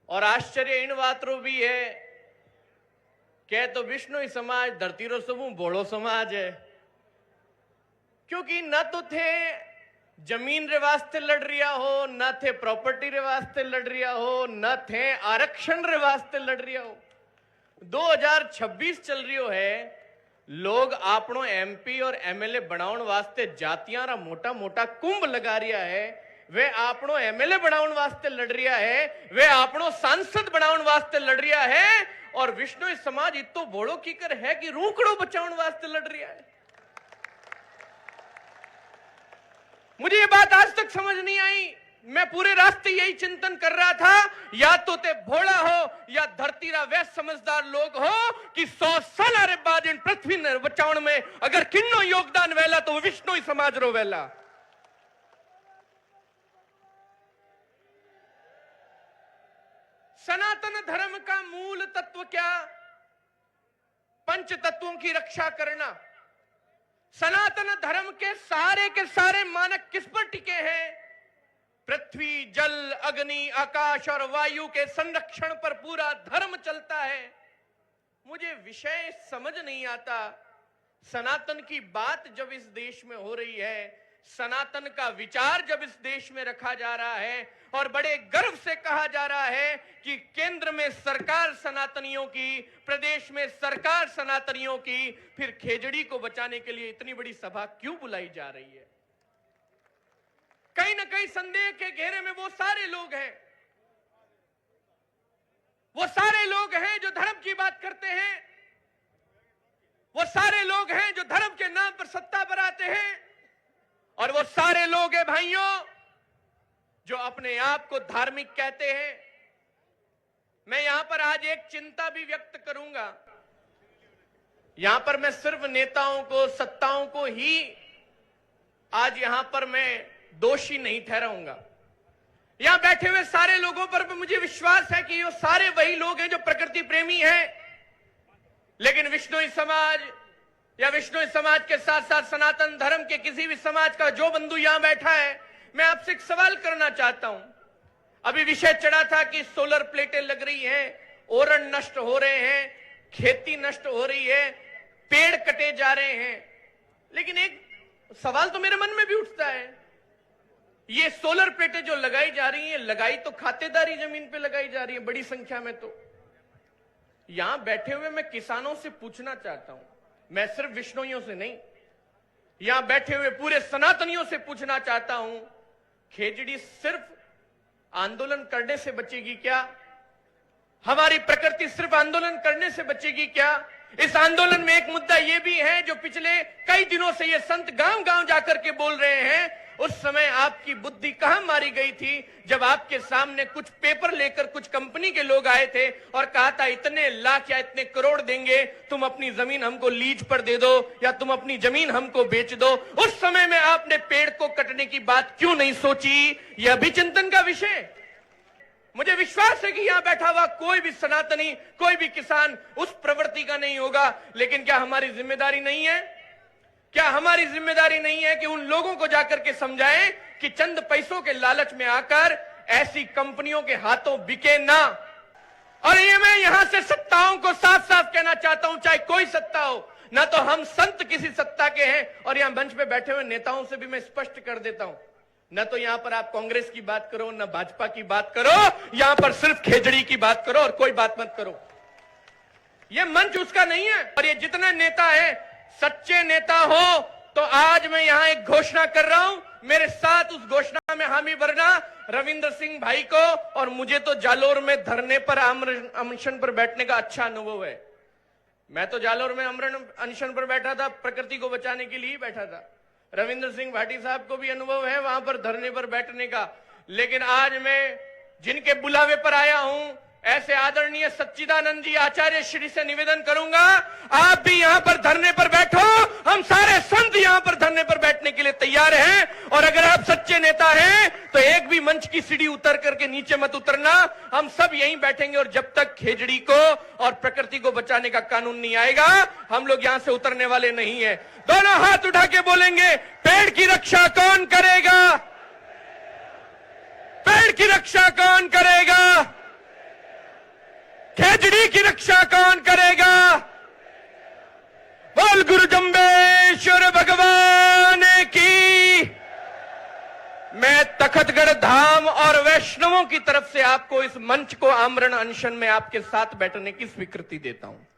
और आश्चर्य इन वातरो भी है कि तो विष्णु समाज धरती रो सबू भोड़ो समाज है, क्योंकि न तो थे जमीन रे वास्ते लड़ रिया हो, न थे प्रॉपर्टी रे वास्ते लड़ रिया हो, न थे आरक्षण रे वास्ते लड़ रिया हो। 2026 चल रियो है, लोग आपनो एमपी और एमएलए बनाउन वास्ते जातियां रा मोटा मोटा कुंभ लगा रिया है, वे आपनो एमएलए बनाउन वास्ते लड़ रिया है, वे आपनो सांसद बनाउन वास्ते लड़ रिया है, और विष्णु समाज इतो बोड़ो कीकर है कि रूकड़ो बचाउन वास्ते लड़ रिया है। मुझे ये बात आज तक समझ नहीं आई। मैं पूरे रास्ते यही चिंतन कर रहा था, या तो ते भोला हो या धरती रा वह समझदार लोग हो कि 100 साल रे बाद इन पृथ्वी ने बचाउन में अगर किन्नो योगदान वेला तो विष्णु ही समाज रो वेला। सनातन धर्म का मूल तत्व क्या? पंच तत्वों की रक्षा करना। सनातन धर्म के सारे मानक किस पर टिके हैं? पृथ्वी, जल, अग्नि, आकाश और वायु के संरक्षण पर पूरा धर्म चलता है। मुझे विषय समझ नहीं आता। सनातन की बात जब इस देश में हो रही है, सनातन का विचार जब इस देश में रखा जा रहा है और बड़े गर्व से कहा जा रहा है कि केंद्र में सरकार सनातनियों की, प्रदेश में सरकार सनातनियों की, फिर खेजड़ी को बचाने के लिए इतनी बड़ी सभा क्यों बुलाई जा रही है? कहीं ना कहीं संदेह के घेरे में वो सारे लोग हैं, वो सारे लोग हैं जो धर्म की बात करते हैं, वो सारे लोग हैं जो धर्म के नाम पर सत्ता पर आते हैं, और वो सारे लोग हैं भाइयों जो अपने आप को धार्मिक कहते हैं। मैं यहां पर आज एक चिंता भी व्यक्त करूंगा। यहां पर मैं सिर्फ नेताओं को, सत्ताओं को ही आज यहां पर मैं दोषी नहीं ठहराऊंगा। यहां बैठे हुए सारे लोगों पर मुझे विश्वास है कि ये सारे वही लोग हैं जो प्रकृति प्रेमी हैं, लेकिन विष्णु समाज या विष्णु समाज के साथ साथ सनातन धर्म के किसी भी समाज का जो बंधु यहां बैठा है, मैं आपसे एक सवाल करना चाहता हूं। अभी विषय चढ़ा था कि सोलर प्लेटें लग रही हैं, ओरण नष्ट हो रहे हैं, खेती नष्ट हो रही है, पेड़ कटे जा रहे हैं, लेकिन एक सवाल तो मेरे मन में भी उठता है, ये सोलर प्लेटें जो लगाई जा रही हैं, लगाई तो खातेदारी जमीन पे लगाई जा रही है बड़ी संख्या में। तो यहां बैठे हुए मैं किसानों से पूछना चाहता हूं, मैं सिर्फ विष्णुइयों से नहीं, यहां बैठे हुए पूरे सनातनियों से पूछना चाहता हूं, खेजड़ी सिर्फ आंदोलन करने से बचेगी क्या? हमारी प्रकृति सिर्फ आंदोलन करने से बचेगी क्या? इस आंदोलन में एक मुद्दा यह भी है जो पिछले कई दिनों से ये संत गांव गांव जाकर के बोल रहे हैं। उस समय आपकी बुद्धि कहां मारी गई थी जब आपके सामने कुछ पेपर लेकर कुछ कंपनी के लोग आए थे और कहा था इतने लाख या इतने करोड़ देंगे, तुम अपनी जमीन हमको लीज पर दे दो या तुम अपनी जमीन हमको बेच दो। उस समय में आपने पेड़ को कटने की बात क्यों नहीं सोची? यह भी चिंतन का विषय। मुझे विश्वास है कि यहां बैठा हुआ कोई भी सनातनी, कोई भी किसान उस प्रवृत्ति का नहीं होगा, लेकिन क्या हमारी जिम्मेदारी नहीं है? क्या हमारी जिम्मेदारी नहीं है कि उन लोगों को जाकर के समझाएं कि चंद पैसों के लालच में आकर ऐसी कंपनियों के हाथों बिके ना? और ये मैं यहां से सत्ताओं को साफ साफ कहना चाहता हूं, चाहे कोई सत्ता हो, ना तो हम संत किसी सत्ता के हैं, और यहां मंच पे बैठे हुए नेताओं से भी मैं स्पष्ट कर देता हूं, न तो यहां पर आप कांग्रेस की बात करो, न भाजपा की बात करो, यहां पर सिर्फ खेजड़ी की बात करो और कोई बात मत करो। यह मंच उसका नहीं है। और ये जितने नेता है, सच्चे नेता हो तो आज मैं यहां एक घोषणा कर रहा हूं, मेरे साथ उस घोषणा में हामी भरना रविंद्र सिंह भाई को। और मुझे तो जालोर में धरने पर अनशन पर बैठने का अच्छा अनुभव है। मैं तो जालोर में अनशन पर बैठा था, प्रकृति को बचाने के लिए बैठा था। रविंद्र सिंह भाटी साहब को भी अनुभव है वहां पर धरने पर बैठने का। लेकिन आज मैं जिनके बुलावे पर आया हूं, ऐसे आदरणीय सच्चिदानंद जी आचार्य श्री से निवेदन करूंगा, आप भी यहां पर धरने पर बैठो। हम सारे संत यहां पर धरने पर बैठने के लिए तैयार हैं। और अगर आप सच्चे नेता हैं तो एक भी मंच की सीढ़ी उतर करके नीचे मत उतरना। हम सब यहीं बैठेंगे और जब तक खेजड़ी को और प्रकृति को बचाने का कानून नहीं आएगा, हम लोग यहां से उतरने वाले नहीं है। दोनों हाथ उठा के बोलेंगे, पेड़ की रक्षा कौन करेगा? पेड़ की रक्षा कौन करेगा? की रक्षा कौन करेगा? बोल गुरु जम्बेश्वर भगवान की। मैं तखतगढ़ धाम और वैष्णवों की तरफ से आपको इस मंच को आमरण अनशन में आपके साथ बैठने की स्वीकृति देता हूं।